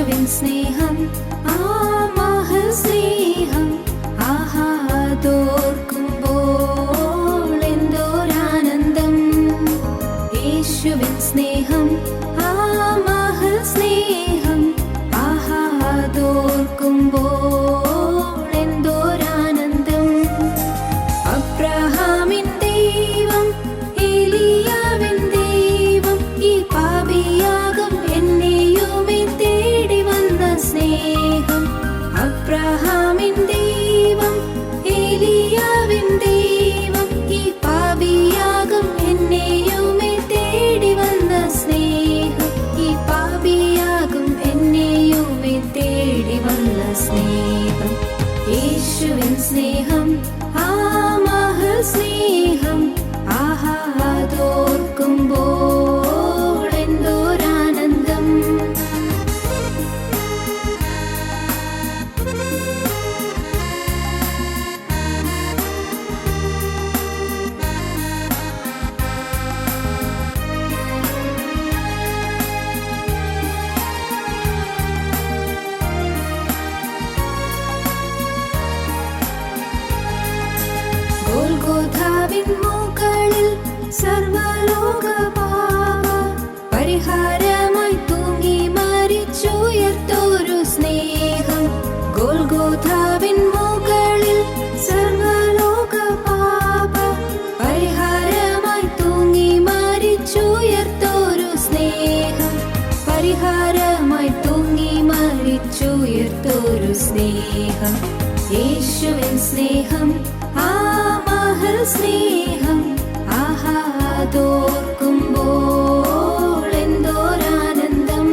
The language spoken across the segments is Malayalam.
യേശുവിൻ സ്നേഹം ആ മഹൽ സ്നേഹം ആഹാ അതോർക്കുമ്പോൾ എന്തോരാനന്ദം. യേശുവിൻ സ്നേഹം ആ മഹൽ സ്നേഹം ആഹാ അതോർക്കുമ്പോൾ എന്തോരാനന്ദം. അബ്രഹാമിൻ ദൈവം ഏലിയാവിൻ ദൈവം ഈ പാപിയാകും എന്നെയുമേ തേടി വന്ന സ്നേഹം. അബ്രഹാമിൻ ദൈവം ഏലിയാവിൻ ദൈവം ഈ പാപിയാകും എന്നെയുമേ തേടി വന്ന സ്നേഹം. ഈ പാപിയാകും എന്നെയുമേ തേടി വന്ന സ്നേഹം. യേശുവിൻ സ്നേഹം ആ മഹൽ സ്നേഹം ആഹാ അതോർക്കുമ്പോൾ എന്തോരാനന്ദം. ഗോൽഗോഥാവിൻ മുകളിൽ സർവ്വലോക പാപ പരിഹാരമായി തൂങ്ങി മരിച്ചുയർത്തോരു സ്നേഹം. ഗോൽഗോഥാവിൻ മുകളിൽ സർവ്വലോക പാപ പരിഹാരമായി തൂങ്ങി മരിച്ചുയർത്തോരു സ്നേഹം. പരിഹാരമായി തൂങ്ങി മരിച്ചുയർത്തോരു സ്നേഹം. യേശുവിൻ സ്നേഹം ആ മഹൽ സ്നേഹം ആഹാ അതോർക്കുമ്പോൾ എന്തോരാനന്ദം.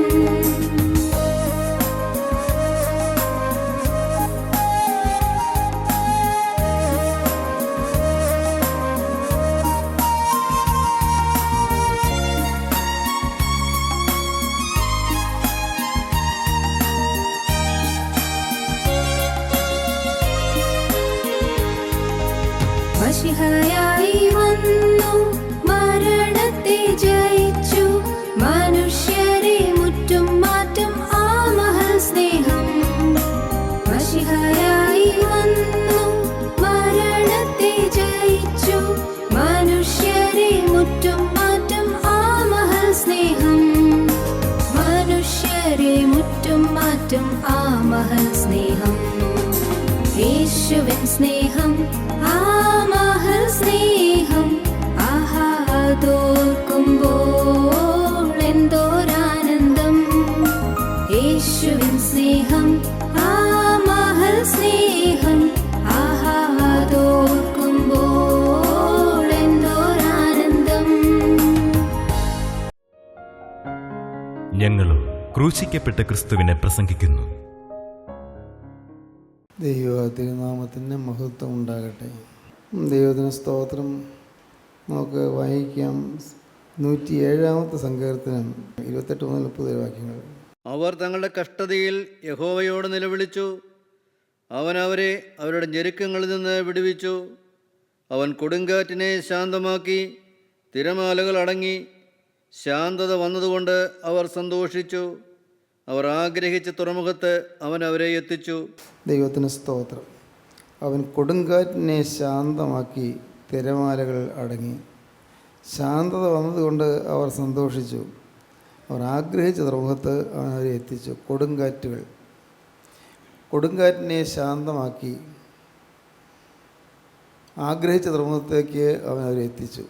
മശിഹയായി വന്നു മരണത്തെ ജയിച്ചു മനുഷ്യരെ മുറ്റും മാറ്റും ആ മഹൽ സ്നേഹം. മശിഹയായി വന്നു മരണത്തെ ജയിച്ചു മനുഷ്യരെ മുറ്റും മാറ്റും ആ മഹൽ സ്നേഹം. മനുഷ്യരെ മുറ്റും മാറ്റും ആ മഹൽ സ്നേഹം. യേശുവിൻ സ്നേഹം ആ മഹൽ സ്നേഹം ആഹാ അതോർക്കുമ്പോൾ എന്തോരാനന്ദം. യേശുവിൻ സ്നേഹം ആ മഹൽ സ്നേഹം ആഹാ അതോർക്കുമ്പോൾ എന്തോരാനന്ദം. ഞങ്ങളോ ക്രൂശിക്കപ്പെട്ട ക്രിസ്തുവിനെ പ്രസംഗിക്കുന്നു. ദൈവ തിരുനാമത്തിന് മഹത്വം ഉണ്ടാകട്ടെ. ദൈവത്തിന് സ്തോത്രം. നമുക്ക് വായിക്കാം 107-ാമത്തെ സങ്കീർത്തനം 28 മുതൽ 30 വാക്യങ്ങൾ. അവർ തങ്ങളുടെ കഷ്ടതയിൽ യഹോവയോട് നിലവിളിച്ചു. അവൻ അവരെ അവരുടെ ഞെരുക്കങ്ങളിൽ നിന്ന് വിടുവിച്ചു. അവൻ കൊടുങ്കാറ്റിനെ ശാന്തമാക്കി. തിരമാലകൾ അടങ്ങി. ശാന്തത വന്നതുകൊണ്ട് അവർ സന്തോഷിച്ചു. അവർ ആഗ്രഹിച്ച തുറമുഖത്ത് അവൻ അവരെ എത്തിച്ചു. ദൈവത്തിന് സ്തോത്രം. അവൻ കൊടുങ്കാറ്റിനെ ശാന്തമാക്കി. തിരമാലകൾ അടങ്ങി. ശാന്തത വന്നതുകൊണ്ട് അവർ സന്തോഷിച്ചു. അവർ ആഗ്രഹിച്ച തുറമുഖത്ത് അവൻ അവരെ എത്തിച്ചു. കൊടുങ്കാറ്റിനെ ശാന്തമാക്കി. ആഗ്രഹിച്ച തുറമുഖത്തേക്ക് അവൻ അവരെ എത്തിച്ചു.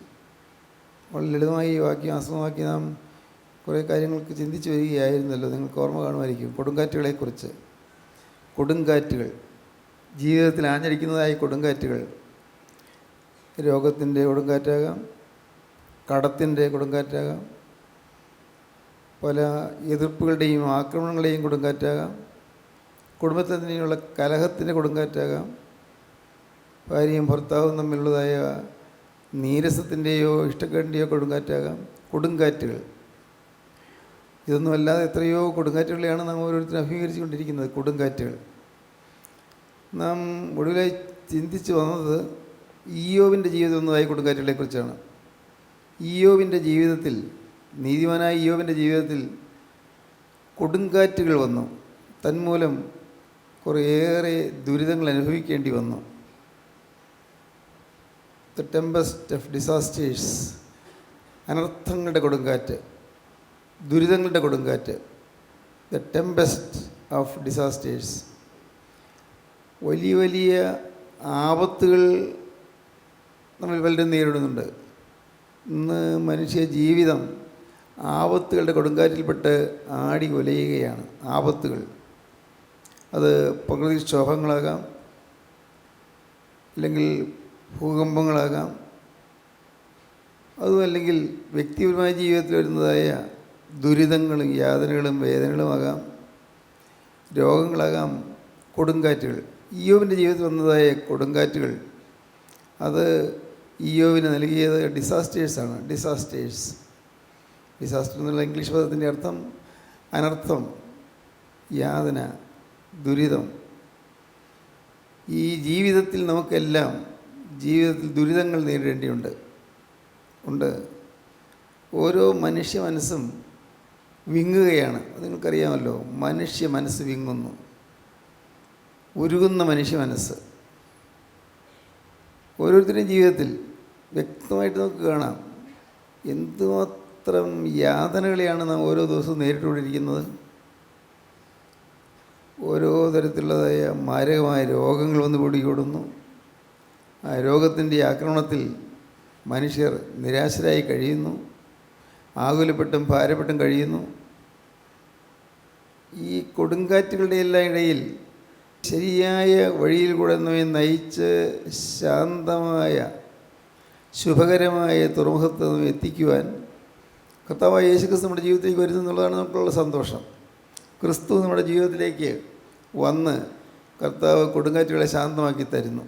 വളരെ ലളിതമായി ഈ വാക്യം ആസ്പദമാക്കി നാം കുറേ കാര്യങ്ങൾക്ക് ചിന്തിച്ചു വരികയായിരുന്നല്ലോ. നിങ്ങൾക്ക് ഓർമ്മ കാണുമായിരിക്കും കൊടുങ്കാറ്റുകളെക്കുറിച്ച്. കൊടുങ്കാറ്റുകൾ, ജീവിതത്തിൽ ആഞ്ഞടിക്കുന്നതായ കൊടുങ്കാറ്റുകൾ, രോഗത്തിൻ്റെ കൊടുങ്കാറ്റാകാം, കടത്തിൻ്റെ കൊടുങ്കാറ്റാകാം, പല എതിർപ്പുകളുടെയും ആക്രമണങ്ങളുടെയും കൊടുങ്കാറ്റാകാം, കുടുംബത്തിൽ തന്നെയുള്ള കലഹത്തിൻ്റെ കൊടുങ്കാറ്റാകാം, ഭാര്യയും ഭർത്താവും തമ്മിലുള്ളതായ നീരസത്തിൻ്റെയോ ഇഷ്ടക്കേടിൻ്റെയോ കൊടുങ്കാറ്റാകാം. കൊടുങ്കാറ്റുകൾ ഇതൊന്നുമല്ലാതെ എത്രയോ കൊടുങ്കാറ്റുകളെയാണ് നാം ഓരോരുത്തരും അഭിമുഖീകരിച്ചു കൊണ്ടിരിക്കുന്നത്. കൊടുങ്കാറ്റുകൾ നാം ഒടുവിലായി ചിന്തിച്ചു വന്നത് ഇയ്യോബിൻ്റെ ജീവിതം എന്നതായി കൊടുങ്കാറ്റുകളെക്കുറിച്ചാണ്. ഇയ്യോബിൻ്റെ ജീവിതത്തിൽ, നീതിമാനായ ഇയ്യോബിൻ്റെ ജീവിതത്തിൽ കൊടുങ്കാറ്റുകൾ വന്നു. തന്മൂലം കുറേയേറെ ദുരിതങ്ങൾ അനുഭവിക്കേണ്ടി വന്നു. ദ ടെമ്പസ്റ്റ് ഓഫ് ഡിസാസ്റ്റേഴ്സ്, അനർത്ഥങ്ങളുടെ കൊടുങ്കാറ്റ്, ദുരിതങ്ങളുടെ കൊടുങ്കാറ്റ്. The Tempest of disasters. വലിയ വലിയ ആപത്തുകൾ നമ്മൾ പലരും നേരിടുന്നുണ്ട്. ഇന്ന് മനുഷ്യ ജീവിതം ആപത്തുകളുടെ കൊടുങ്കാറ്റിൽപ്പെട്ട് ആടി ഉലയുകയാണ്. ആപത്തുകൾ, അത് പ്രകൃതിക്ഷോഭങ്ങളാകാം, അല്ലെങ്കിൽ ഭൂകമ്പങ്ങളാകാം, അതും അല്ലെങ്കിൽ വ്യക്തിപരമായ ജീവിതത്തിൽ വരുന്നതായ ദുരിതങ്ങളും യാതനകളും വേദനകളുമാകാം, രോഗങ്ങളാകാം, കൊടുങ്കാറ്റുകൾ. ഇയ്യോബിൻ്റെ ജീവിതത്തിൽ വന്നതായ കൊടുങ്കാറ്റുകൾ, അത് ഇയ്യോബിന് നൽകിയത് ഡിസാസ്റ്റേഴ്സാണ്. ഡിസാസ്റ്റർ എന്നുള്ള ഇംഗ്ലീഷ് പദത്തിൻ്റെ അർത്ഥം അനർത്ഥം, യാതന, ദുരിതം. ഈ ജീവിതത്തിൽ നമുക്കെല്ലാം ജീവിതത്തിൽ ദുരിതങ്ങൾ നേരിടേണ്ടിയുണ്ട്. ഓരോ മനുഷ്യ മനസ്സും വിങ്ങുകയാണ്. അത് നിങ്ങൾക്കറിയാമല്ലോ. മനുഷ്യ മനസ്സ് വിങ്ങുന്നു, ഉരുകുന്ന മനുഷ്യ മനസ്സ്. ഓരോരുത്തരുടെയും ജീവിതത്തിൽ വ്യക്തമായിട്ട് നമുക്ക് കാണാം എന്തുമാത്രം യാതനകളെയാണ് നാം ഓരോ ദിവസവും നേരിട്ടുകൊണ്ടിരിക്കുന്നത്. ഓരോ തരത്തിലുള്ളതായ മാരകമായ രോഗങ്ങൾ വന്ന് പിടികൂടുന്നു. ആ രോഗത്തിൻ്റെ ആക്രമണത്തിൽ മനുഷ്യർ നിരാശരായി കഴിയുന്നു, ആകുലപ്പെട്ടും ഭാരപ്പെട്ടും കഴിയുന്നു. ഈ കൊടുങ്കാറ്റുകളുടെ എല്ലാം ഇടയിൽ ശരിയായ വഴിയിൽ കൂടെ നമ്മെ നയിച്ച് ശാന്തമായ ശുഭകരമായ തുറമുഖത്ത് നമ്മെ എത്തിക്കുവാൻ കർത്താവായ യേശുക്രിസ്തു നമ്മുടെ ജീവിതത്തിലേക്ക് വരുന്നു എന്നുള്ളതാണ് നമുക്കുള്ള സന്തോഷം. ക്രിസ്തു നമ്മുടെ ജീവിതത്തിലേക്ക് വന്ന് കർത്താവ് കൊടുങ്കാറ്റുകളെ ശാന്തമാക്കി തരുന്നു.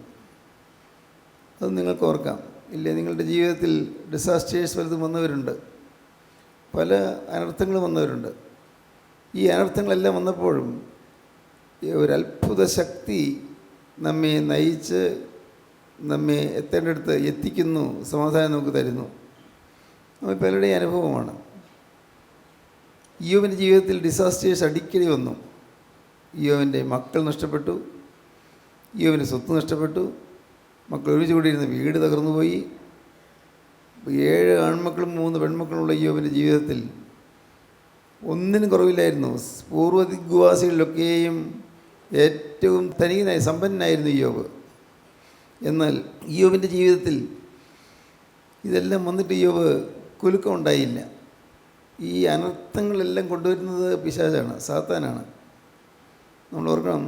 അത് നിങ്ങൾക്ക് ഓർക്കാം ഇല്ലേ? നിങ്ങളുടെ ജീവിതത്തിൽ ഡിസാസ്റ്റേഴ്സ് വലുതും വന്നവരുണ്ട്, പല അനർത്ഥങ്ങളും വന്നവരുണ്ട്. ഈ അനർത്ഥങ്ങളെല്ലാം വന്നപ്പോഴും ഒരത്ഭുത ശക്തി നമ്മെ നയിച്ച് നമ്മെ എത്തേണ്ടടുത്ത് എത്തിക്കുന്നു, സമാധാനം നമുക്ക് തരുന്നു. നമ്മൾ പലരുടെയും അനുഭവമാണ്. ഇയ്യോബിൻ്റെ ജീവിതത്തിൽ ഡിസാസ്റ്റേഴ്സ് അടിക്കടി വന്നു. ഇയ്യോബിൻ്റെ മക്കൾ നഷ്ടപ്പെട്ടു, ഇയ്യോബിൻ്റെ സ്വത്ത് നഷ്ടപ്പെട്ടു, മക്കൾ ഒഴിച്ചു കൂടിയിരുന്ന വീട് തകർന്നുപോയി. 7 ആൺമക്കളും 3 പെൺമക്കളുമുള്ള ഇയ്യോബിൻ്റെ ജീവിതത്തിൽ ഒന്നിനും കുറവില്ലായിരുന്നു. പൂർവ്വദിഗ്വാസികളിലൊക്കെയും ഏറ്റവും ധനികനായി സമ്പന്നനായിരുന്നു ഇയ്യോബ്. എന്നാൽ ഇയ്യോബിൻ്റെ ജീവിതത്തിൽ ഇതെല്ലാം വന്നിട്ട് ഇയ്യോബ് കുലുക്കമുണ്ടായില്ല. ഈ അനർത്ഥങ്ങളെല്ലാം കൊണ്ടുവരുന്നത് പിശാചാണ്, സാത്താനാണ്. നമ്മൾ ഓർക്കണം,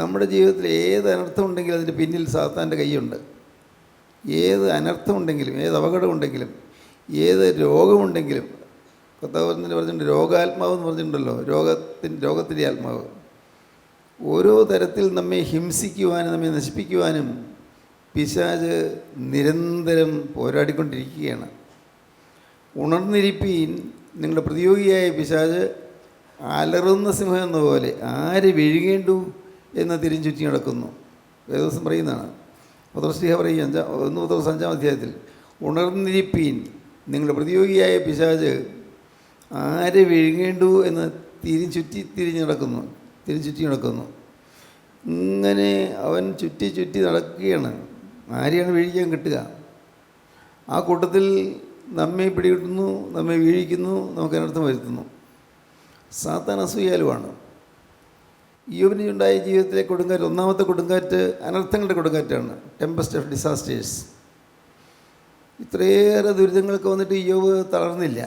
നമ്മുടെ ജീവിതത്തിൽ ഏത് അനർത്ഥമുണ്ടെങ്കിലും അതിൻ്റെ പിന്നിൽ സാത്താൻ്റെ കൈയുണ്ട്. ഏത് അനർത്ഥമുണ്ടെങ്കിലും, ഏത് അപകടമുണ്ടെങ്കിലും, ഏത് രോഗമുണ്ടെങ്കിലും, കർത്താവ് പറഞ്ഞിട്ടുണ്ട് രോഗാത്മാവ് എന്ന് പറഞ്ഞിട്ടുണ്ടല്ലോ, രോഗത്തിൻ്റെ ആത്മാവ്. ഓരോ തരത്തിൽ നമ്മെ ഹിംസിക്കുവാനും നമ്മെ നശിപ്പിക്കുവാനും പിശാച് നിരന്തരം പോരാടിക്കൊണ്ടിരിക്കുകയാണ്. ഉണർന്നിരിപ്പീൻ, നിങ്ങളുടെ പ്രതിയോഗിയായ പിശാച് അലറുന്ന സിംഹം എന്ന പോലെ ആര് വീഴുകേണ്ടു എന്ന് തിരിഞ്ഞുറ്റി നടക്കുന്നു. വേദവസം പറയുന്നതാണ്. പത്രോസ്ലീഹ പറയും 1 പത്രോസ് 5-ാം അധ്യായത്തിൽ, ഉണർന്നിരിപ്പീൻ, നിങ്ങളുടെ പ്രതിയോഗിയായ പിശാച് ആര് വിഴുങ്ങേണ്ടു എന്ന് തിരിഞ്ഞു നടക്കുന്നു. ഇങ്ങനെ അവൻ ചുറ്റി നടക്കുകയാണ്. ആരെയാണ് വീഴിക്കാൻ കിട്ടുക? ആ കൂട്ടത്തിൽ നമ്മെ പിടികിട്ടുന്നു, നമ്മെ വീഴിക്കുന്നു, നമുക്ക് അനർത്ഥം വരുത്തുന്നു. സാത്താൻ അസൂയാലുവാണ്. ഇയ്യോബിന് ഉണ്ടായ ജീവിതത്തിലെ കൊടുങ്കാറ്റ്, ഒന്നാമത്തെ കൊടുങ്കാറ്റ് അനർത്ഥങ്ങളുടെ കൊടുങ്കാറ്റാണ്, ടെമ്പസ്റ്റ് ഓഫ് ഡിസാസ്റ്റേഴ്സ്. ഇത്രയേറെ ദുരിതങ്ങളൊക്കെ വന്നിട്ട് ഇയ്യോബ് തളർന്നില്ല.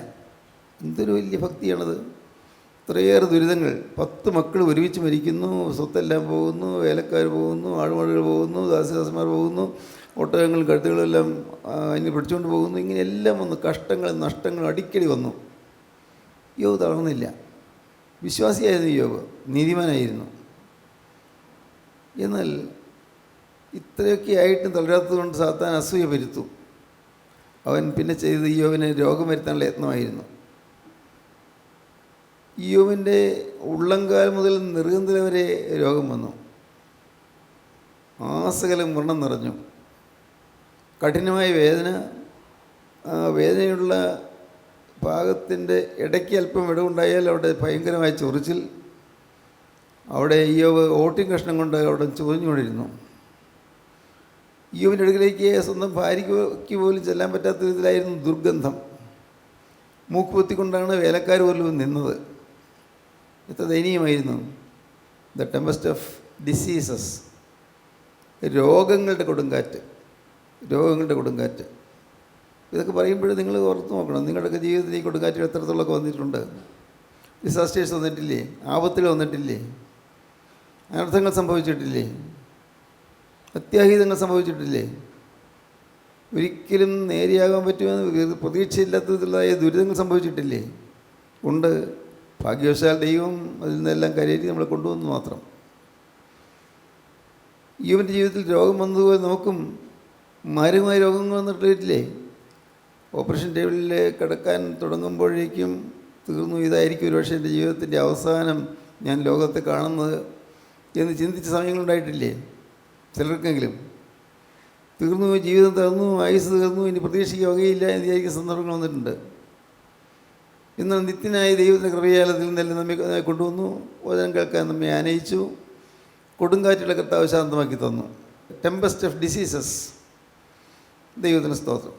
എന്തൊരു വലിയ ഭക്തിയാണത്! ഇത്രയേറെ ദുരിതങ്ങൾ, 10 മക്കൾ ഒരുമിച്ച് മരിക്കുന്നു, സ്വത്തെല്ലാം പോകുന്നു, വേലക്കാർ പോകുന്നു, ആടുമാടുകൾ പോകുന്നു, ദാസദാസന്മാർ പോകുന്നു, ഒട്ടകങ്ങളും കഴുത്തുകളും എല്ലാം അതിന് പിടിച്ചുകൊണ്ട് പോകുന്നു. ഇങ്ങനെയെല്ലാം വന്നു, കഷ്ടങ്ങൾ നഷ്ടങ്ങൾ അടിക്കടി വന്നു. ഇയ്യോബ് തളർന്നില്ല. വിശ്വാസിയായിരുന്നു ഇയ്യോബ്, നീതിമാനായിരുന്നു. എന്നാൽ ഇത്രയൊക്കെ ആയിട്ടും തളരാത്തതുകൊണ്ട് സാത്താൻ അസൂയ വരുത്തും. അവൻ പിന്നെ ചെയ്ത് ഇയ്യോബിനെ രോഗം വരുത്താനുള്ള യത്നമായിരുന്നു. ഇയ്യോബിൻ്റെ ഉള്ളംകാൽ മുതൽ നെറുകന്തല വരെ രോഗം വന്നു. ആസകലം വ്രണം നിറഞ്ഞു. കഠിനമായ വേദന. ആ വേദനയുള്ള പാകത്തിൻ്റെ ഇടയ്ക്ക് അല്പം വിടവുണ്ടായാൽ അവിടെ ഭയങ്കരമായ ചൊറിച്ചിൽ. അവിടെ ഇയ്യോബ് ഓട്ടിൻ കഷ്ണം കൊണ്ട് അവിടെ ചൊറിഞ്ഞുകൊണ്ടിരുന്നു. ഇയ്യോബിൻ്റെ അടുക്കിലേക്ക് സ്വന്തം ഭാര്യയ്ക്ക് പോലും ചെല്ലാൻ പറ്റാത്ത വിധത്തിലായിരുന്നു ദുർഗന്ധം. മൂക്ക് പൊത്തിക്കൊണ്ടാണ് വേലക്കാർ പോലും നിന്നത്. എത്ര ദയനീയമായിരുന്നു. ദ ടെമ്പസ്റ്റ് ഓഫ് ഡിസീസസ്, രോഗങ്ങളുടെ കൊടുങ്കാറ്റ്. ഇതൊക്കെ പറയുമ്പോൾ നിങ്ങൾ ഓർത്ത് നോക്കണം, നിങ്ങളുടെയൊക്കെ ജീവിതത്തിൽ ഈ കൊടുങ്കാറ്റ് എത്രത്തോളമൊക്കെ വന്നിട്ടുണ്ട്. ഡിസാസ്റ്റേഴ്സ് വന്നിട്ടില്ലേ? ആപത്തിൽ വന്നിട്ടില്ലേ? അനർത്ഥങ്ങൾ സംഭവിച്ചിട്ടില്ലേ? അത്യാഹിതങ്ങൾ സംഭവിച്ചിട്ടില്ലേ? ഒരിക്കലും നേരെയാകാൻ പറ്റുമെന്ന് പ്രതീക്ഷയില്ലാത്ത വിധത്തിലുള്ളതായ ദുരിതങ്ങൾ സംഭവിച്ചിട്ടില്ലേ? ഉണ്ട്. ഭാഗ്യവശാൽ ദൈവം അതിൽ നിന്നെല്ലാം കരയേറ്റി നമ്മളെ കൊണ്ടുവന്നു മാത്രം. ഇവൻ്റെ ജീവിതത്തിൽ രോഗം വന്നതുപോലെ നമുക്കും മാരകമായ രോഗങ്ങൾ വന്നിട്ടില്ലേ? ഓപ്പറേഷൻ ടേബിളിൽ കിടക്കാൻ തുടങ്ങുമ്പോഴേക്കും തീർന്നു, ഇതായിരിക്കും ഒരുപക്ഷെ എൻ്റെ ജീവിതത്തിൻ്റെ അവസാനം ഞാൻ ലോകത്തെ കാണുന്നത് എന്ന് ചിന്തിച്ച സമയങ്ങളുണ്ടായിട്ടില്ലേ? ചിലർക്കെങ്കിലും തീർന്നു, ജീവിതം തീർന്നു, ആയുസ് തീർന്നു, ഇനി പ്രതീക്ഷിക്കുക വകയില്ല എന്ന് വിചാരിക്കുന്ന സന്ദർഭങ്ങൾ വന്നിട്ടുണ്ട്. എന്നാൽ നിത്യനായ ദൈവത്തിൻ്റെ കൃപയാലത്തിൽ നിന്നെല്ലാം നമ്മെ കൊണ്ടുവന്നു. വചനം കേൾക്കാൻ നമ്മെ ആനയിച്ചു. കൊടുങ്കാറ്റുള്ള കർത്താവ് ശാന്തമാക്കി തന്നു. Tempest of diseases. ദൈവത്തിന് സ്തോത്രം.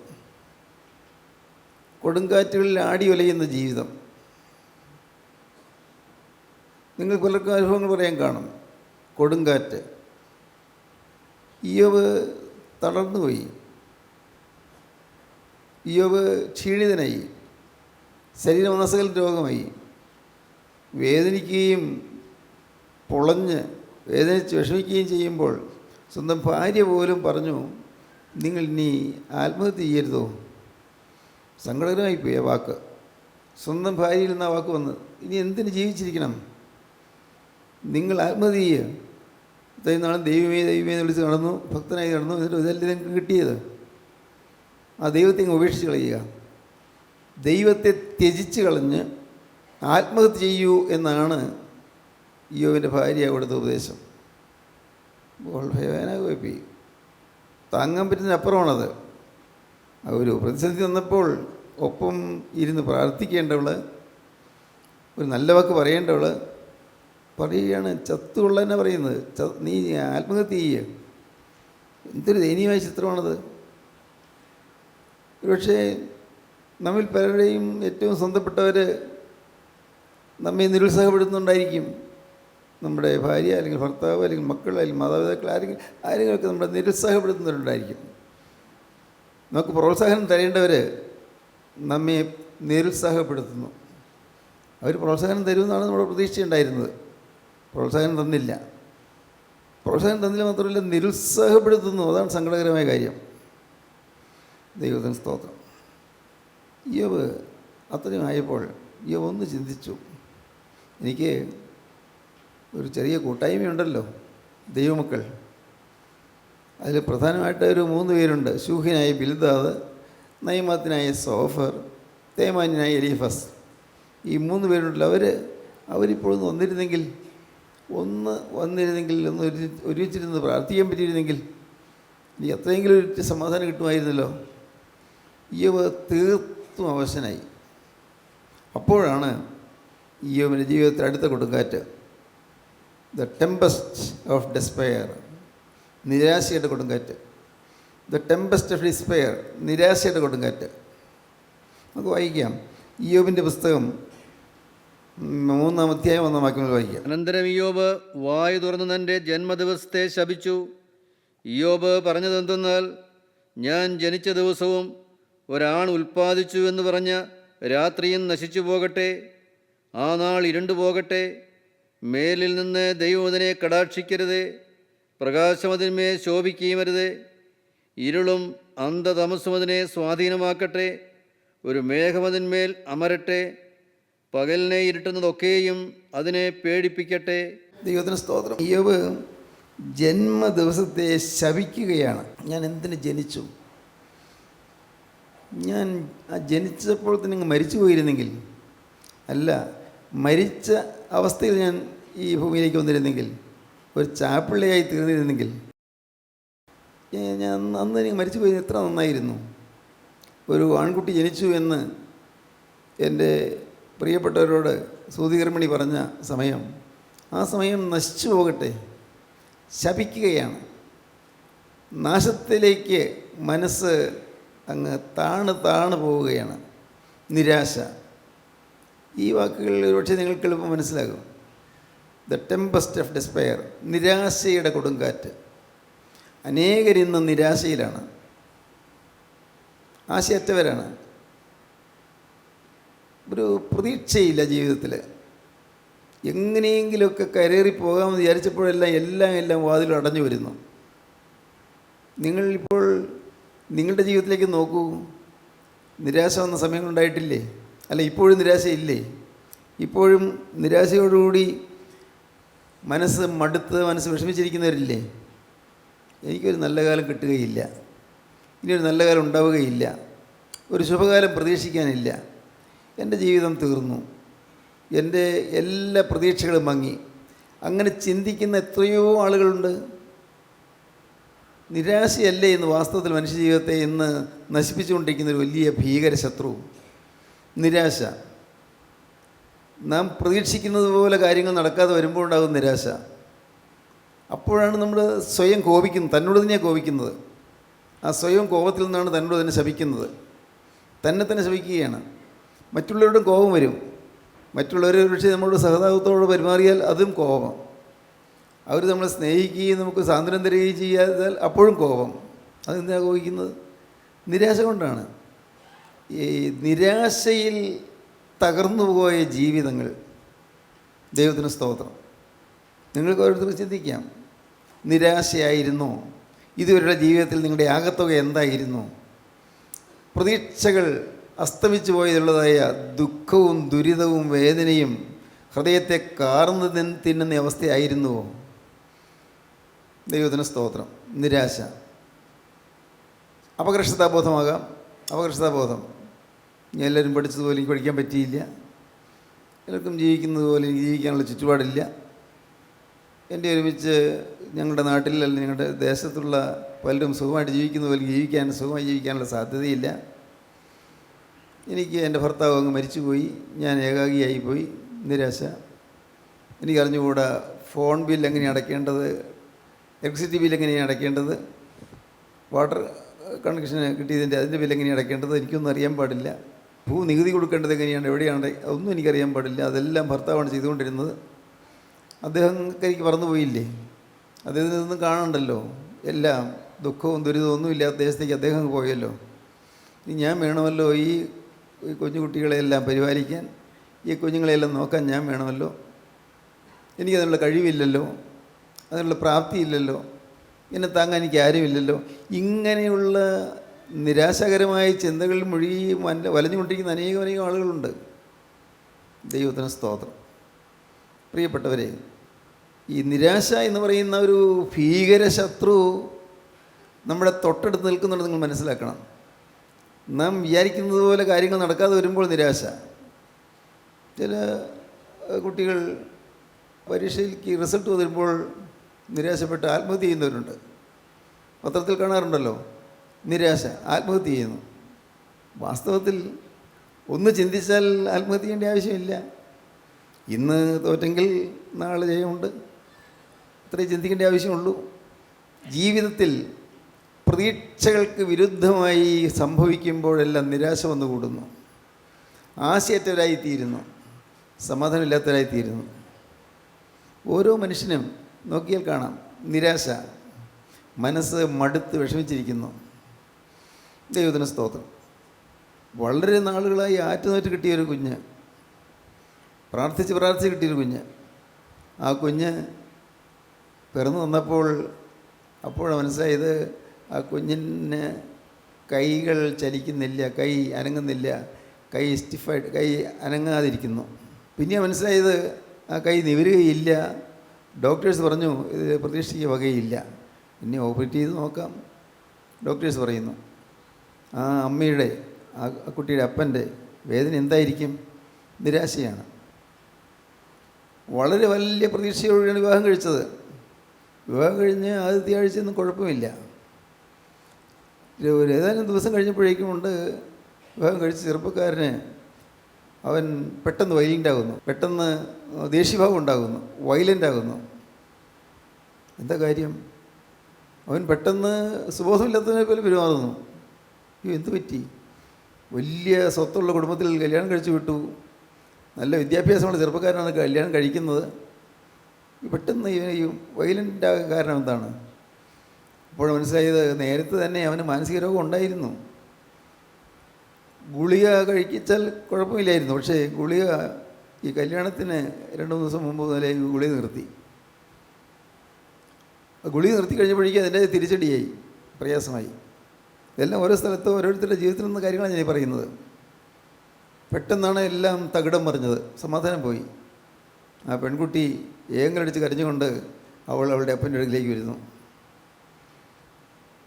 കൊടുങ്കാറ്റുകളിൽ ആടി ഉലയുന്ന ജീവിതം. നിങ്ങൾ പലർക്കും അനുഭവങ്ങൾ പറയാൻ കാണും. കൊടുങ്കാറ്റ്. ഇയ്യോബ് തളർന്നുപോയി. ഇയ്യോബ് ക്ഷീണിതനായി. ശരീരമാസകൽ രോഗമായി. വേദനിക്കുകയും പൊളഞ്ഞ് വേദനിച്ച് വിഷമിക്കുകയും ചെയ്യുമ്പോൾ സ്വന്തം ഭാര്യ പോലും പറഞ്ഞു, നിങ്ങൾ ഇനി ആത്മഹത്യ ചെയ്യരുതോ? സങ്കടകരമായിപ്പോയി ആ വാക്ക്. സ്വന്തം ഭാര്യയിൽ നിന്ന് ആ വാക്ക് വന്ന്, ഇനി എന്തിന് ജീവിച്ചിരിക്കണം? നിങ്ങൾ ആത്മഹത്യ ചെയ്യുക. ഇത്രയും നാളും ദൈവമേ ദൈവമേ എന്ന് വിളിച്ച് നടന്നു, ഭക്തനായി നടന്നു. എന്നിട്ട് ഇതല്ലേ നിങ്ങൾക്ക് കിട്ടിയത്? ആ ദൈവത്തെ ഇങ്ങ് ഉപേക്ഷിച്ച് കളയുക. ദൈവത്തെ ത്യജിച്ച് കളഞ്ഞ് ആത്മഹത്യ ചെയ്യൂ എന്നാണ് ഇയ്യോബിൻ്റെ ഭാര്യ കൊടുത്ത ഉപദേശം. ഭയാനകമായി. താങ്ങാൻ പറ്റുന്നതിനപ്പുറമാണത്. ഒരു പ്രതിസന്ധി വന്നപ്പോൾ ഒപ്പം ഇരുന്ന് പ്രാർത്ഥിക്കേണ്ടവൾ, ഒരു നല്ല വാക്ക് പറയേണ്ടവൾ പറയുകയാണ്, ചത്തുകൊള്ളാനാ പറയുന്നത്. നീ ആത്മഹത്യ ചെയ്യുക. എന്തൊരു ദയനീയമായ ചിത്രമാണത്. ഒരുപക്ഷേ നമ്മിൽ പലരുടെയും ഏറ്റവും സ്വന്തപ്പെട്ടവർ നമ്മെ നിരുത്സാഹപ്പെടുത്തുന്നുണ്ടായിരിക്കും. നമ്മുടെ ഭാര്യ അല്ലെങ്കിൽ ഭർത്താവ് അല്ലെങ്കിൽ മക്കൾ അല്ലെങ്കിൽ മാതാപിതാക്കൾ ആരെങ്കിലുമൊക്കെ നമ്മളെ നിരുത്സാഹപ്പെടുത്തുന്നവരുണ്ടായിരിക്കും. നമുക്ക് പ്രോത്സാഹനം തരേണ്ടവർ നമ്മെ നിരുത്സാഹപ്പെടുത്തുന്നു. അവർ പ്രോത്സാഹനം തരുമെന്നാണ് നമ്മുടെ പ്രതീക്ഷയുണ്ടായിരുന്നത്. പ്രോത്സാഹനം തന്നില്ല. പ്രോത്സാഹനം തന്നില്ല മാത്രമല്ല, നിരുത്സാഹപ്പെടുത്തുന്നു. അതാണ് സങ്കടകരമായ കാര്യം. ദൈവത്തിന് സ്തോത്രം. ഇയ്യോബ് അത്രയും ആയപ്പോൾ ഇയ്യോബ് ഒന്ന് ചിന്തിച്ചു. എനിക്ക് ഒരു ചെറിയ കൂട്ടായ്മയുണ്ടല്ലോ, ദൈവമക്കൾ. അതിൽ പ്രധാനമായിട്ട് ഒരു 3 പേരുണ്ട്. ശൂഹിനായ ബിൽദാദ്, നൈമാത്തിനായ സോഫർ, തേമാന്യനായ എലീഫസ്. ഈ 3 പേരുണ്ടല്ലോ. അവരിപ്പോഴൊന്ന് വന്നിരുന്നെങ്കിൽ, ഒന്ന് ഒരുമിച്ചിരുന്ന് പ്രാർത്ഥിക്കാൻ പറ്റിയിരുന്നെങ്കിൽ ഇനി എത്രയെങ്കിലും ഒരു സമാധാനം കിട്ടുമായിരുന്നല്ലോ. ഇയ്യോബ് തീർത്തും അവശനായി. അപ്പോഴാണ് ഇയ്യോബിൻ്റെ ജീവിതത്തിൽ അടുത്ത കൊടുങ്കാറ്റ്. The Tempest of despair. നിരാശയുടെ കൊടുങ്കാറ്റ്. The Tempest of despair. നിരാശയുടെ കൊടുങ്കാറ്റ്. നമുക്ക് വായിക്കാം. ഇയ്യോബിൻ്റെ പുസ്തകം 3-ാം അധ്യായം 1-ാം വാക്യങ്ങൾ വായിക്കാം. അനന്തരം ഇയ്യോബ് വായു തുറന്ന് തൻ്റെ ജന്മദിവസത്തെ ശപിച്ചു. ഇയ്യോബ് പറഞ്ഞതെന്തെന്നാൽ, ഞാൻ ജനിച്ച ദിവസവും ഒരാൺ ഉൽപ്പാദിച്ചു എന്ന് പറഞ്ഞ രാത്രിയും നശിച്ചു പോകട്ടെ, ആ നാൾ ഇരുണ്ടു പോകട്ടെ. മേലിൽ നിന്ന് ദൈവം അതിനെ കടാക്ഷിക്കരുതേ, പ്രകാശം അതിന്മേൽ ശോഭിക്കുകയുമരുതേ. ഇരുളും അന്ധതമസ്സും അതിനെ സ്വാധീനമാക്കട്ടെ, ഒരു മേഘം അതിന്മേൽ അമരട്ടെ. പകലിനെ ഇരുട്ടുന്നതൊക്കെയും അതിനെ പേടിപ്പിക്കട്ടെ. ദൈവത്തിന് സ്തോത്രം. ഇയ്യോബ് ജന്മദിവസത്തെ ശപിക്കുകയാണ്. ഞാൻ എന്തിന് ജനിച്ചു? ഞാൻ ജനിച്ചപ്പോൾ തന്നെ അങ്ങ് മരിച്ചു പോയിരുന്നെങ്കിൽ, അല്ല മരിച്ച അവസ്ഥയിൽ ഞാൻ ഈ ഭൂമിയിലേക്ക് വന്നിരുന്നെങ്കിൽ, ഒരു ചാപ്പിള്ളയായി തീർന്നിരുന്നെങ്കിൽ, ഞാൻ അന്ന് എനിക്ക് മരിച്ചു പോയി എത്ര നന്നായിരുന്നു. ഒരു ആൺകുട്ടി ജനിച്ചു എന്ന് എൻ്റെ പ്രിയപ്പെട്ടവരോട് സൂതികർമ്മിണി പറഞ്ഞ സമയം, ആ സമയം നശിച്ചു പോകട്ടെ, ശപിക്കുകയാണ്. നാശത്തിലേക്ക് മനസ്സ് അങ്ങ് താണ് പോവുകയാണ്. നിരാശ. ഈ വാക്കുകൾ ഒരുപക്ഷെ നിങ്ങൾക്ക് എളുപ്പം മനസ്സിലാകും. ദ ടെമ്പസ്റ്റ് ഓഫ് ഡിസ്പെയർ, നിരാശയുടെ കൊടുങ്കാറ്റ്. അനേകരിന്ന് നിരാശയിലാണ്, ആശയറ്റവരാണ്. ഒരു പ്രതീക്ഷയില്ല ജീവിതത്തിൽ. എങ്ങനെയെങ്കിലുമൊക്കെ കരേറി പോകാമെന്ന് വിചാരിച്ചപ്പോഴെല്ലാം എല്ലാം വാതിലും അടഞ്ഞു വരുന്നു. നിങ്ങളിപ്പോൾ നിങ്ങളുടെ ജീവിതത്തിലേക്ക് നോക്കൂ. നിരാശ വന്ന സമയങ്ങളുണ്ടായിട്ടില്ലേ? അല്ല, ഇപ്പോഴും നിരാശയില്ലേ? ഇപ്പോഴും നിരാശയോടുകൂടി മനസ്സ് മടുത്ത്, മനസ്സ് വിഷമിച്ചിരിക്കുന്നവരില്ലേ? എനിക്കൊരു നല്ല കാലം കിട്ടുകയില്ല, ഇനിയൊരു നല്ല കാലം ഉണ്ടാവുകയില്ല, ഒരു ശുഭകാലം പ്രതീക്ഷിക്കാനില്ല, എൻ്റെ ജീവിതം തീർന്നു, എൻ്റെ എല്ലാ പ്രതീക്ഷകളും മങ്ങി, അങ്ങനെ ചിന്തിക്കുന്ന എത്രയോ ആളുകളുണ്ട്. നിരാശയല്ലേ ഇന്ന് വാസ്തവത്തിൽ മനുഷ്യജീവിതത്തെ ഇന്ന് നശിപ്പിച്ചുകൊണ്ടിരിക്കുന്ന ഒരു വലിയ ഭീകര ശത്രു? നിരാശ. നാം പ്രതീക്ഷിക്കുന്നത് പോലെ കാര്യങ്ങൾ നടക്കാതെ വരുമ്പോൾ ഉണ്ടാകും നിരാശ. അപ്പോഴാണ് നമ്മൾ സ്വയം കോപിക്കുന്നത്, തന്നോട് തന്നെയാണ് കോപിക്കുന്നത്. ആ സ്വയം കോപത്തിൽ നിന്നാണ് തന്നോട് തന്നെ ശപിക്കുന്നത്, തന്നെ ശപിക്കുകയാണ്. മറ്റുള്ളവരോടും കോപം വരും. മറ്റുള്ളവർ പക്ഷേ നമ്മളോട് സഹതാപത്തോടെ പെരുമാറിയാൽ അതും കോപം. അവർ നമ്മളെ സ്നേഹിക്കുകയും നമുക്ക് സാന്ത്വനം തരികയും ചെയ്യാതാൽ അപ്പോഴും കോപം. അതെന്തിനാണ് കോപിക്കുന്നത്? നിരാശ കൊണ്ടാണ്. ഈ നിരാശയിൽ തകർന്നു പോയ ജീവിതങ്ങൾ, ദൈവത്തിന് സ്തോത്രം. നിങ്ങൾക്ക് ഓരോരുത്തർക്ക് ചിന്തിക്കാം, നിരാശയായിരുന്നോ ഇതുവരെയുള്ള ജീവിതത്തിൽ നിങ്ങളുടെ ആകത്തുക എന്തായിരുന്നു? പ്രതീക്ഷകൾ അസ്തമിച്ചു പോയതുള്ളതായ ദുഃഖവും ദുരിതവും വേദനയും ഹൃദയത്തെ കാർന്ന് തിന്നുന്ന അവസ്ഥയായിരുന്നുവോ? ദൈവത്തിന് സ്തോത്രം. നിരാശ. അപകർഷതാബോധമാകാം. അപകർഷതാബോധം. ഞാൻ എല്ലാവരും പഠിച്ചതുപോലെ എനിക്ക് പഠിക്കാൻ പറ്റിയില്ല, എല്ലാവർക്കും ജീവിക്കുന്നത് പോലെ എനിക്ക് ജീവിക്കാനുള്ള ചുറ്റുപാടില്ല, എൻ്റെ ഒരുമിച്ച് ഞങ്ങളുടെ നാട്ടിൽ അല്ലെങ്കിൽ ഞങ്ങളുടെ ദേശത്തുള്ള പലരും സുഖമായിട്ട് ജീവിക്കുന്ന പോലെ സുഖമായി ജീവിക്കാനുള്ള സാധ്യതയില്ല, എനിക്ക് എൻ്റെ ഭർത്താവ് അങ്ങ് മരിച്ചുപോയി, ഞാൻ ഏകാഗിയായിപ്പോയി. നിരാശ. എനിക്കറിഞ്ഞുകൂടാ ഫോൺ ബിൽ എങ്ങനെയാണ് അടയ്ക്കേണ്ടത്, ഇലക്ട്രിസിറ്റി ബിൽ എങ്ങനെയാണ് അടയ്ക്കേണ്ടത്, വാട്ടർ കണക്ഷന് കിട്ടിയതിൻ്റെ അതിൻ്റെ ബിൽ എങ്ങനെയാണ് അടയ്ക്കേണ്ടത്, എനിക്കൊന്നും അറിയാൻ പാടില്ല. നികുതി കൊടുക്കേണ്ടത് എങ്ങനെയാണ്, എവിടെയാണ്, അതൊന്നും എനിക്കറിയാൻ പാടില്ല. അതെല്ലാം ഭർത്താവാണ് ചെയ്തുകൊണ്ടിരുന്നത്. അദ്ദേഹം എനിക്ക് പറന്നുപോയില്ലേ? അദ്ദേഹത്തിന് ഇതൊന്നും കാണണ്ടല്ലോ. എല്ലാം ദുഃഖവും ദുരിതവും ഒന്നും ഇല്ലാത്ത ദേശത്തേക്ക് അദ്ദേഹം പോയല്ലോ. ഇനി ഞാൻ വേണമല്ലോ ഈ കുഞ്ഞുകുട്ടികളെയെല്ലാം പരിപാലിക്കാൻ, ഈ കുഞ്ഞുങ്ങളെയെല്ലാം നോക്കാൻ ഞാൻ വേണമല്ലോ. എനിക്കതിനുള്ള കഴിവില്ലല്ലോ, അതിനുള്ള പ്രാപ്തിയില്ലല്ലോ, എന്നെ താങ്ങാൻ എനിക്ക് ആരുമില്ലല്ലോ. ഇങ്ങനെയുള്ള നിരാശകരമായ ചിന്തകളിൽ മുഴുകി വലഞ്ഞുകൊണ്ടിരിക്കുന്ന അനേകം ആളുകളുണ്ട്. ദൈവത്തിന് സ്തോത്രം. പ്രിയപ്പെട്ടവരെ, ഈ നിരാശ എന്ന് പറയുന്ന ഒരു ഭീകര ശത്രു നമ്മുടെ തൊട്ടടുത്ത് നിൽക്കുന്നുണ്ട്. നിങ്ങൾ മനസ്സിലാക്കണം. നാം വിചാരിക്കുന്നത് പോലെ കാര്യങ്ങൾ നടക്കാതെ വരുമ്പോൾ നിരാശ. ചില കുട്ടികൾ പരീക്ഷയ്ക്ക് റിസൾട്ട് വരുമ്പോൾ നിരാശപ്പെട്ട് ആത്മഹത്യ ചെയ്യുന്നവരുണ്ട്. പത്രത്തിൽ കാണാറുണ്ടല്ലോ, നിരാശ, ആത്മഹത്യ ചെയ്യുന്നു. വാസ്തവത്തിൽ ഒന്ന് ചിന്തിച്ചാൽ ആത്മഹത്യ ചെയ്യേണ്ട ആവശ്യമില്ല. ഇന്ന് തോറ്റെങ്കിൽ നാളെ ജയമുണ്ട്, അത്രേ ചിന്തിക്കേണ്ട ആവശ്യമുള്ളൂ. ജീവിതത്തിൽ പ്രതീക്ഷകൾക്ക് വിരുദ്ധമായി സംഭവിക്കുമ്പോഴെല്ലാം നിരാശ വന്നു കൂടുന്നു, ആശയറ്റവരായിത്തീരുന്നു, സമാധാനമില്ലാത്തവരായിത്തീരുന്നു. ഓരോ മനുഷ്യനും നോക്കിയാൽ കാണാം നിരാശ, മനസ്സ് മടുത്ത് വിഷമിച്ചിരിക്കുന്നു. ദൈവത്തിന് സ്തോത്രം. വളരെ നാളുകളായി ആറ്റുനോറ്റ് കിട്ടിയൊരു കുഞ്ഞ്, പ്രാർത്ഥിച്ച് കിട്ടിയൊരു കുഞ്ഞ്. ആ കുഞ്ഞ് പിറന്നു വന്നപ്പോൾ അപ്പോഴാണ് മനസ്സിലായത്, ആ കുഞ്ഞിന് കൈകൾ ചലിക്കുന്നില്ല, കൈ അനങ്ങുന്നില്ല, കൈ സ്റ്റിഫായിട്ട് കൈ അനങ്ങാതിരിക്കുന്നു. പിന്നെയാണ് മനസ്സിലായത് ആ കൈ നിവരുകയില്ല. ഡോക്ടേഴ്സ് പറഞ്ഞു ഇത് പ്രതീക്ഷിക്കുക വകയില്ല, പിന്നെ ഓപ്പറേറ്റ് ചെയ്ത് നോക്കാം. ഡോക്ടേഴ്സ് പറയുന്നു. ആ അമ്മയുടെ, ആ കുട്ടിയുടെ അപ്പൻ്റെ വേദന എന്തായിരിക്കും? നിരാശയാണ്. വളരെ വലിയ പ്രതീക്ഷയോടെയാണ് വിവാഹം കഴിച്ചത്. വിവാഹം കഴിഞ്ഞ് ആദ്യത്തെ ആഴ്ചയൊന്നും കുഴപ്പമില്ല. ഏതാനും ദിവസം കഴിഞ്ഞപ്പോഴേക്കും കൊണ്ട് വിവാഹം കഴിച്ച ചെറുപ്പക്കാരന് അവൻ പെട്ടെന്ന് വയലൻ്റ് ആകുന്നു, പെട്ടെന്ന് ദേഷ്യഭാവം ഉണ്ടാകുന്നു, വയലൻ്റ് ആകുന്നു. എന്താ കാര്യം? അവൻ പെട്ടെന്ന് സുബോധമില്ലാത്തതിനെ പോലെ പെരുമാറുന്നു. അയ്യോ, എന്ത് പറ്റി? വലിയ സ്വത്തുള്ള കുടുംബത്തിൽ കല്യാണം കഴിച്ചു വിട്ടു, നല്ല വിദ്യാഭ്യാസമുള്ള ചെറുപ്പക്കാരനാണ് കല്യാണം കഴിക്കുന്നത്. പെട്ടെന്ന് ഈ വയലൻ്റ് ആകാൻ കാരണം എന്താണ്? അപ്പോൾ മനസ്സിലായത് നേരത്തെ തന്നെ അവന് മാനസിക രോഗം ഉണ്ടായിരുന്നു. ഗുളിക കഴിച്ചാൽ കുഴപ്പമില്ലായിരുന്നു, പക്ഷേ ഗുളിക ഈ കല്യാണത്തിന് 2-3 ദിവസം മുമ്പ് മുതലേ ഗുളിക നിർത്തി. ഗുളിക നിർത്തി കഴിഞ്ഞപ്പോഴേക്കും അതിൻ്റെ തിരിച്ചടിയായി, പ്രയാസമായി. ഇതെല്ലാം ഓരോ സ്ഥലത്തും ഓരോരുത്തരുടെ ജീവിതത്തിൽ നിന്ന് കാര്യങ്ങളാണ് ഞാൻ പറയുന്നത്. പെട്ടെന്നാണ് എല്ലാം തകിടം മറിഞ്ഞത്, സമാധാനം പോയി. ആ പെൺകുട്ടി ഏങ്ങലടിച്ച് കരഞ്ഞുകൊണ്ട് അവളുടെ അപ്പൻ്റെ അടുക്കിലേക്ക് വരുന്നു.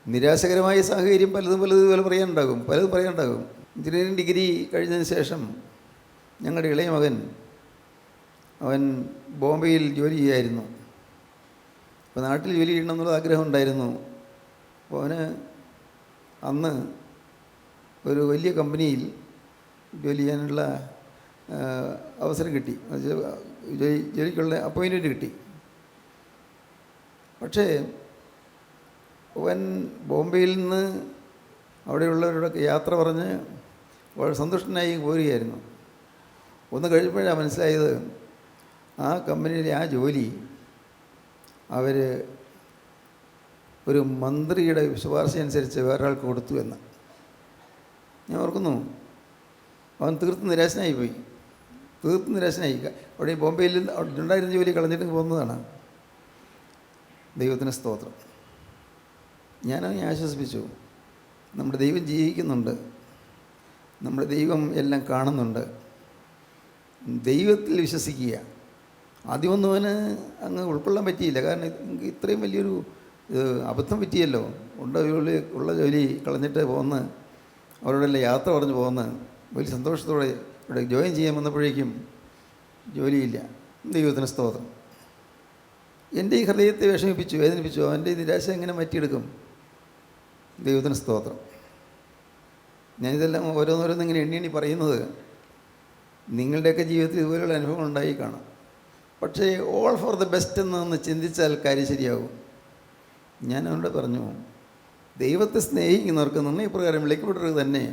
നിരാശകരമായ സാഹചര്യം പലതും ഇതുപോലെ പലതും പറയാനുണ്ടാകും. എഞ്ചിനീയറിംഗ് ഡിഗ്രി കഴിഞ്ഞതിന് ശേഷം ഞങ്ങളുടെ ഇളയ മകൻ അവൻ ബോംബെയിൽ ജോലി ചെയ്യായിരുന്നു. അപ്പോൾ നാട്ടിൽ ജോലി ചെയ്യണമെന്നുള്ള ആഗ്രഹം ഉണ്ടായിരുന്നു. അപ്പോൾ അവന് അന്ന് ഒരു വലിയ കമ്പനിയിൽ ജോലി ചെയ്യാനുള്ള അവസരം കിട്ടി, ജോലിക്കുള്ള അപ്പോയിൻമെൻറ്റ് കിട്ടി. പക്ഷേ അവൻ ബോംബെയിൽ നിന്ന് അവിടെയുള്ളവരോടൊക്കെ യാത്ര പറഞ്ഞ് വളരെ സന്തുഷ്ടനായി പോരുകയായിരുന്നു. ഒന്ന് കഴിഞ്ഞപ്പോഴാണ് മനസ്സിലായത് ആ കമ്പനിയിലെ ആ ജോലി അവർ ഒരു മന്ത്രിയുടെ ശുപാർശ അനുസരിച്ച് വേറൊരാൾക്ക് കൊടുത്തു എന്ന്. ഞാൻ ഓർക്കുന്നു, അവൻ തീർത്തും നിരാശനായിപ്പോയി. അവിടെ ബോംബെയിൽ ഉണ്ടായിരുന്ന ജോലി കളഞ്ഞിട്ട് പോകുന്നതാണ്. ദൈവത്തിന് സ്തോത്രം. ഞാനവനെ ആശ്വസിപ്പിച്ചു. നമ്മുടെ ദൈവം ജീവിക്കുന്നുണ്ട്, നമ്മുടെ ദൈവം എല്ലാം കാണുന്നുണ്ട്. ദൈവത്തിൽ വിശ്വസിക്കുക. ആദ്യമൊന്നും അവന് അങ്ങ് ഉൾക്കൊള്ളാൻ പറ്റിയില്ല. കാരണം ഇത്രയും വലിയൊരു അബദ്ധം പറ്റിയല്ലോ. ഉള്ള ജോലി കളഞ്ഞിട്ട് പോകുന്ന, അവരോടെല്ലാം യാത്ര പറഞ്ഞു പോകുന്ന, വലിയ സന്തോഷത്തോടെ ഇവിടെ ജോയിൻ ചെയ്യാൻ വന്നപ്പോഴേക്കും ജോലിയില്ല. ദൈവത്തിന് സ്തോത്രം. എൻ്റെ ഈ ഹൃദയത്തെ വേദനിപ്പിച്ചു. അവൻ്റെ നിരാശ എങ്ങനെ മാറ്റിയെടുക്കും? ദൈവത്തിന് സ്തോത്രം. ഞാനിതെല്ലാം ഓരോന്നോരോന്ന് ഇങ്ങനെ എണ്ണി പറയുന്നത് നിങ്ങളുടെയൊക്കെ ജീവിതത്തിൽ ഇതുപോലെയുള്ള അനുഭവങ്ങൾ ഉണ്ടായി കാണാം. പക്ഷേ ഓൾ ഫോർ ദ ബെസ്റ്റ് എന്നൊന്ന് ചിന്തിച്ചാൽ കാര്യം ശരിയാകും. ഞാൻ അവനോട് പറഞ്ഞു, ദൈവത്തെ സ്നേഹിക്കുന്നവർക്ക് നിർണയപ്രകാരം വിളിക്കപ്പെട്ടവർക്ക് തന്നെ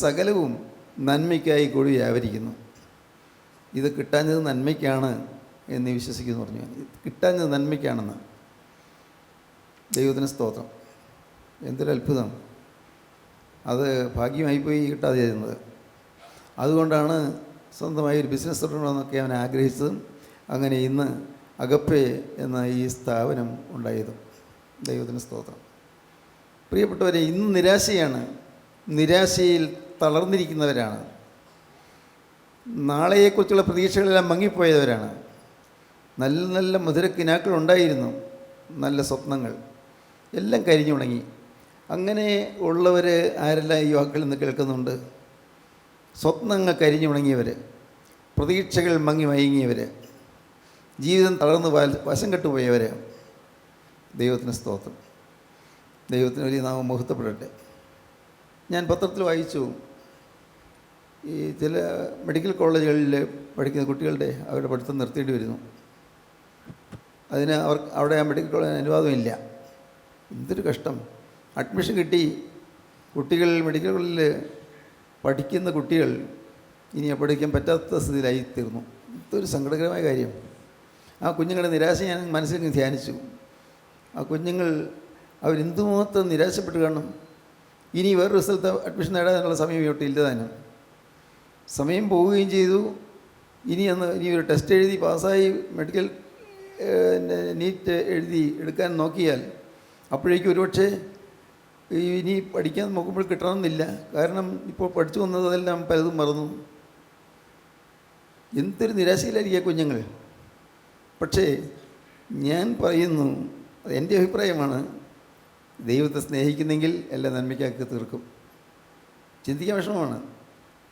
സകലവും നന്മയ്ക്കായി കൂടി വ്യാപരിക്കുന്നു. ഇത് കിട്ടാഞ്ഞത് നന്മയ്ക്കാണ് എന്ന് വിശ്വസിക്കുന്നു പറഞ്ഞു. കിട്ടാഞ്ഞത് നന്മയ്ക്കാണെന്ന്. ദൈവത്തിന് സ്തോത്രം. എന്തൊരു അത്ഭുതം! അത് ഭാഗ്യമായിപ്പോയി കിട്ടാതിരുന്നത്. അതുകൊണ്ടാണ് സ്വന്തമായി ഒരു ബിസിനസ് തുടങ്ങണമെന്നൊക്കെ അവൻ ആഗ്രഹിച്ചതും അങ്ങനെ ഇന്ന് അഗപ്പെ എന്ന ഈ സ്ഥാപനം ഉണ്ടായതും. ദൈവത്തിന് സ്തോത്രം. പ്രിയപ്പെട്ടവരെ, ഇന്ന് നിരാശയാണ്, നിരാശയിൽ തളർന്നിരിക്കുന്നവരാണ്, നാളെയെക്കുറിച്ചുള്ള പ്രതീക്ഷകളെല്ലാം മങ്ങിപ്പോയവരാണ്. നല്ല നല്ല മധുരക്കിനാക്കൾ ഉണ്ടായിരുന്നു, നല്ല സ്വപ്നങ്ങൾ എല്ലാം കരിഞ്ഞുണങ്ങി. അങ്ങനെ ഉള്ളവർ ആരെല്ലാം ഈ വാക്കുകളിൽ നിന്ന് കേൾക്കുന്നുണ്ട്? സ്വപ്നങ്ങൾ കരിഞ്ഞുണങ്ങിയവർ, പ്രതീക്ഷകൾ മങ്ങി മയങ്ങിയവർ, ജീവിതം തളർന്ന് വശം കെട്ടുപോയവർ. ദൈവത്തിന് സ്തോത്രം. ദൈവത്തിന് വലിയ നാമം മഹത്വപ്പെടട്ടെ. ഞാൻ പത്രത്തിൽ വായിച്ചു, ഈ ചില മെഡിക്കൽ കോളേജുകളിൽ പഠിക്കുന്ന കുട്ടികളുടെ അവരുടെ പഠിത്തം നിർത്തേണ്ടി വരുന്നു. അതിന് അവിടെ ആ മെഡിക്കൽ കോളേജിന് അനുവാദമില്ല. എന്തൊരു കഷ്ടം! അഡ്മിഷൻ കിട്ടി, കുട്ടികൾ മെഡിക്കൽ കോളേജിൽ പഠിക്കുന്ന കുട്ടികൾ ഇനി പഠിക്കാൻ പറ്റാത്ത സ്ഥിതിയിലായിത്തീർന്നു. ഇതൊരു സങ്കടകരമായ കാര്യം. ആ കുഞ്ഞുങ്ങളുടെ നിരാശ ഞാൻ മനസ്സിൽ ധ്യാനിച്ചു. ആ കുഞ്ഞുങ്ങൾ അവരെന്തുമാത്രം നിരാശപ്പെട്ട് കാണും. ഇനി വേറൊരു സ്ഥലത്ത് അഡ്മിഷൻ നേടാനുള്ള സമയം ഇങ്ങോട്ട് ഇല്ലതാനും. സമയം പോവുകയും ചെയ്തു. ഇനി ഒരു ടെസ്റ്റ് എഴുതി പാസ്സായി മെഡിക്കൽ നീറ്റ് എഴുതി എടുക്കാൻ നോക്കിയാൽ അപ്പോഴേക്കും ഒരുപക്ഷെ ഇനി പഠിക്കാൻ നോക്കുമ്പോൾ കിട്ടണമെന്നില്ല. കാരണം ഇപ്പോൾ പഠിച്ചു വന്നതെല്ലാം പലതും മറന്നു. എന്തൊരു നിരാശയിലായിരിക്കുക കുഞ്ഞുങ്ങൾ. പക്ഷേ ഞാൻ പറയുന്നു, എൻ്റെ അഭിപ്രായമാണ്, ദൈവത്തെ സ്നേഹിക്കുന്നെങ്കിൽ എല്ലാം നന്മയ്ക്കാക്കി തീർക്കും. ചിന്തിക്കാൻ വിഷമമാണ്.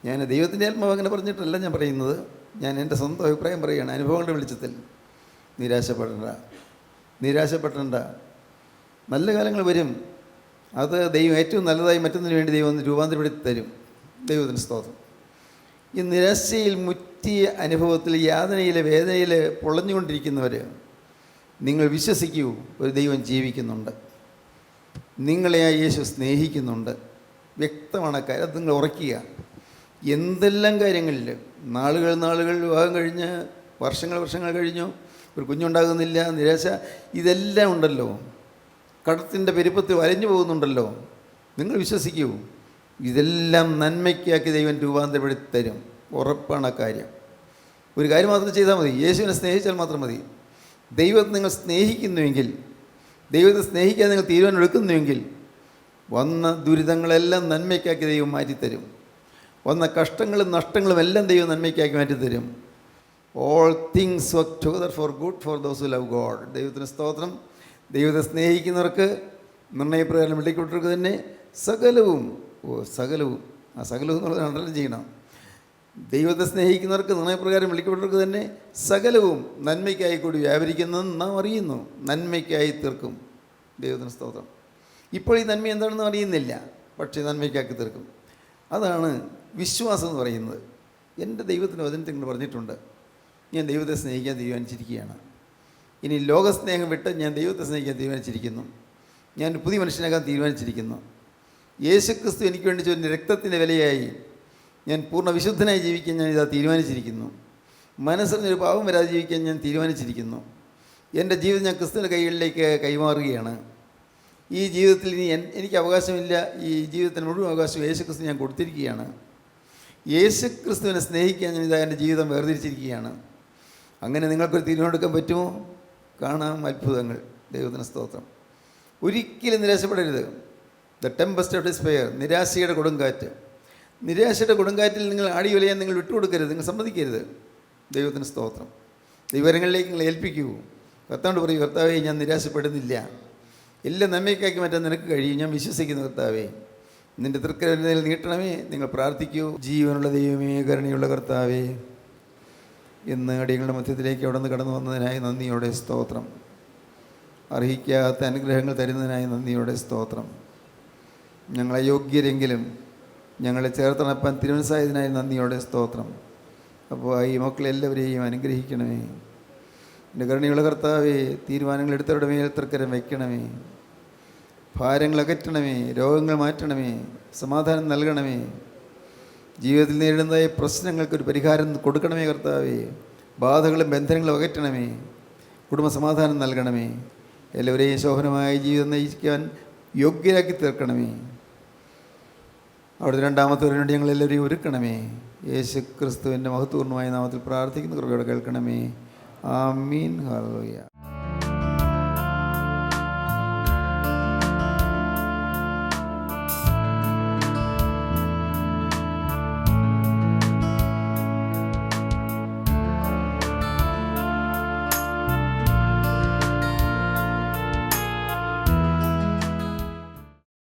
ഞാൻ ദൈവത്തിൻ്റെ ആത്മാവ് അങ്ങനെ പറഞ്ഞിട്ടല്ല ഞാൻ പറയുന്നത്. ഞാൻ എൻ്റെ സ്വന്തം അഭിപ്രായം പറയുകയാണ്. അനുഭവങ്ങളുടെ വെളിച്ചത്തിൽ നിരാശപ്പെടേണ്ട. നല്ല കാലങ്ങൾ വരും. അത് ദൈവം ഏറ്റവും നല്ലതായി മറ്റൊന്നിനു വേണ്ടി ദൈവം ഒന്ന് രൂപാന്തരപ്പെടുത്തി തരും. ദൈവത്തിന് സ്തോത്രം. ഈ നിരാശയിൽ മുറ്റിയ അനുഭവത്തിൽ, യാതനയിൽ, വേദനയിൽ പൊളഞ്ഞുകൊണ്ടിരിക്കുന്നവർ, നിങ്ങൾ വിശ്വസിക്കൂ, ഒരു ദൈവം ജീവിക്കുന്നുണ്ട്. നിങ്ങളെ ആ യേശു സ്നേഹിക്കുന്നുണ്ട്. വ്യക്തമാണ് കാര്യം. അത് നിങ്ങൾ ഉറയ്ക്കുക. എന്തെല്ലാം കാര്യങ്ങളിൽ നാളുകൾ വിവാഹം കഴിഞ്ഞ് വർഷങ്ങൾ കഴിഞ്ഞു, ഒരു കുഞ്ഞുണ്ടാകുന്നില്ല, നിരാശ, ഇതെല്ലാം ഉണ്ടല്ലോ, കടത്തിൻ്റെ പെരുപ്പത്തിൽ വലഞ്ഞു പോകുന്നുണ്ടല്ലോ, നിങ്ങൾ വിശ്വസിക്കൂ, ഇതെല്ലാം നന്മയ്ക്കാക്കി ദൈവം രൂപാന്തരപ്പെടുത്തി തരും. ഉറപ്പാണ് ആ കാര്യം. ഒരു കാര്യം മാത്രം ചെയ്താൽ മതി, യേശുവിനെ സ്നേഹിച്ചാൽ മാത്രം മതി. ദൈവത്തെ നിങ്ങൾ സ്നേഹിക്കുന്നുവെങ്കിൽ, ദൈവത്തെ സ്നേഹിക്കാൻ നിങ്ങൾ തീരുമാനം എടുക്കുന്നുവെങ്കിൽ, വന്ന ദുരിതങ്ങളെല്ലാം നന്മയ്ക്കാക്കി ദൈവം മാറ്റിത്തരും. വന്ന കഷ്ടങ്ങളും നഷ്ടങ്ങളും എല്ലാം ദൈവം നന്മയ്ക്കാക്കി മാറ്റിത്തരും. All things work together for good for those who love God. ദൈവത്തിന് സ്തോത്രം. ദൈവത്തെ സ്നേഹിക്കുന്നവർക്ക്, നിർണയപ്രകാരം വിളിക്കപ്പെട്ടവർക്ക് തന്നെ സകലവും ആ സകലവും എന്നുള്ളത് അണ്ടർലൈൻ ചെയ്യണം. ദൈവത്തെ സ്നേഹിക്കുന്നവർക്ക്, നിർണയപ്രകാരം വിളിക്കപ്പെട്ടവർക്ക് തന്നെ സകലവും നന്മയ്ക്കായി കൂടി വ്യാപരിക്കുന്നതെന്ന് നാം അറിയുന്നു. നന്മയ്ക്കായി തീർക്കും. ദൈവത്തിന് സ്തോത്രം. ഇപ്പോൾ ഈ നന്മ എന്താണെന്ന് അറിയുന്നില്ല, പക്ഷേ നന്മയ്ക്കാക്കി തീർക്കും. അതാണ് വിശ്വാസം എന്ന് പറയുന്നത്. എൻ്റെ ദൈവത്തിൻ്റെ വചനത്തിൽ നിങ്ങൾ പറഞ്ഞിട്ടുണ്ട്, ഞാൻ ദൈവത്തെ സ്നേഹിക്കാൻ തീരുമാനിച്ചിരിക്കുകയാണ്. ഇനി ലോകസ്നേഹം വിട്ട് ഞാൻ ദൈവത്തെ സ്നേഹിക്കാൻ തീരുമാനിച്ചിരിക്കുന്നു. ഞാൻ പുതിയ മനുഷ്യനാകാൻ തീരുമാനിച്ചിരിക്കുന്നു. യേശുക്രിസ്തു എനിക്ക് വേണ്ടി ചൊല്ലിയ രക്തത്തിൻ്റെ വിലയായി ഞാൻ പൂർണ്ണ വിശുദ്ധനായി ജീവിക്കാൻ ഞാൻ ഇതാ തീരുമാനിച്ചിരിക്കുന്നു. മനസ്സിനൊരു പാവം വരാതെ ജീവിക്കാൻ ഞാൻ തീരുമാനിച്ചിരിക്കുന്നു. എൻ്റെ ജീവിതം ഞാൻ ക്രിസ്തുവിൻ്റെ കൈകളിലേക്ക് കൈമാറുകയാണ്. ഈ ജീവിതത്തിൽ ഇനി എനിക്ക് അവകാശമില്ല. ഈ ജീവിതത്തിന് മുഴുവൻ അവകാശം യേശുക്രിസ്തു ഞാൻ കൊടുത്തിരിക്കുകയാണ്. യേശുക്രിസ്തുവിനെ സ്നേഹിക്കാൻ ഞാൻ ഇതാ എൻ്റെ ജീവിതം വേർതിരിച്ചിരിക്കുകയാണ്. അങ്ങനെ നിങ്ങൾക്കൊരു തീരുമാനം എടുക്കാൻ പറ്റുമോ? കാണാം അത്ഭുതങ്ങൾ. ദൈവത്തിന് സ്തോത്രം. ഒരിക്കലും നിരാശപ്പെടരുത്. ദ ടെമ്പസ്റ്റ് ഓഫ് ഡിസ്പെയർ, നിരാശയുടെ കൊടുങ്കാറ്റ്. നിരാശയുടെ കൊടുങ്കാറ്റിൽ നിങ്ങൾ ആടി ഉലയാൻ നിങ്ങൾ വിട്ടുകൊടുക്കരുത്, നിങ്ങൾ സമ്മതിക്കരുത്. ദൈവത്തിന് സ്തോത്രം. ദൈവങ്ങളിലേക്ക് നിങ്ങൾ ഏൽപ്പിക്കൂ. കർത്താവോട് പറയൂ, കർത്താവേ, ഞാൻ നിരാശപ്പെടുന്നില്ല, എല്ലാം നന്മയ്ക്കാക്കി മാറ്റാൻ നിനക്ക് കഴിയും, ഞാൻ വിശ്വസിക്കുന്നു കർത്താവേ, നിൻ്റെ തൃക്കരയിൽ നീട്ടണമേ. നിങ്ങൾ പ്രാർത്ഥിക്കൂ. ജീവനുള്ള ദൈവമേ, കരുണയുള്ള കർത്താവേ, ഇന്ന് അടിയങ്ങളുടെ മധ്യത്തിലേക്ക് അവിടെ നിന്ന് കടന്നു വന്നതിനായി നന്ദിയോടെ സ്തോത്രം. അർഹിക്കാത്ത അനുഗ്രഹങ്ങൾ തരുന്നതിനായി നന്ദിയോടെ സ്തോത്രം. ഞങ്ങളെ യോഗ്യരെങ്കിലും ഞങ്ങളെ ചേർത്തണപ്പാൻ തിരുമനസ്സായതിനായി നന്ദിയോടെ സ്തോത്രം. അപ്പോൾ ഈ മക്കളെല്ലാവരെയും അനുഗ്രഹിക്കണമേ. എൻ്റെ കരുണയുള്ള കർത്താവേ, തീരുമാനങ്ങൾ എടുത്തവരുടെ മേൽ തൃക്കരം വയ്ക്കണമേ. ഭാരങ്ങൾ അകറ്റണമേ, രോഗങ്ങൾ മാറ്റണമേ, സമാധാനം നൽകണമേ. ജീവിതത്തിൽ നേരിടുന്നതായ പ്രശ്നങ്ങൾക്കൊരു പരിഹാരം കൊടുക്കണമേ കർത്താവേ. ബാധകളും ബന്ധനങ്ങളും അകറ്റണമേ, കുടുംബ സമാധാനം നൽകണമേ. എല്ലാവരെയും ശോഭനമായ ജീവിതം നയിക്കാൻ യോഗ്യരാക്കി തീർക്കണമേ. അവിടുത്തെ രണ്ടാമത്തെ വേണ്ടി ഞങ്ങളെല്ലാവരെയും ഒരുക്കണമേ. യേശു ക്രിസ്തുവിൻ്റെ മഹത്വപൂർണ്ണമായ നാമത്തിൽ പ്രാർത്ഥിക്കുന്ന കൃപയോടെ കേൾക്കണമേ. ആമീൻ. ഹല്ലേലൂയ.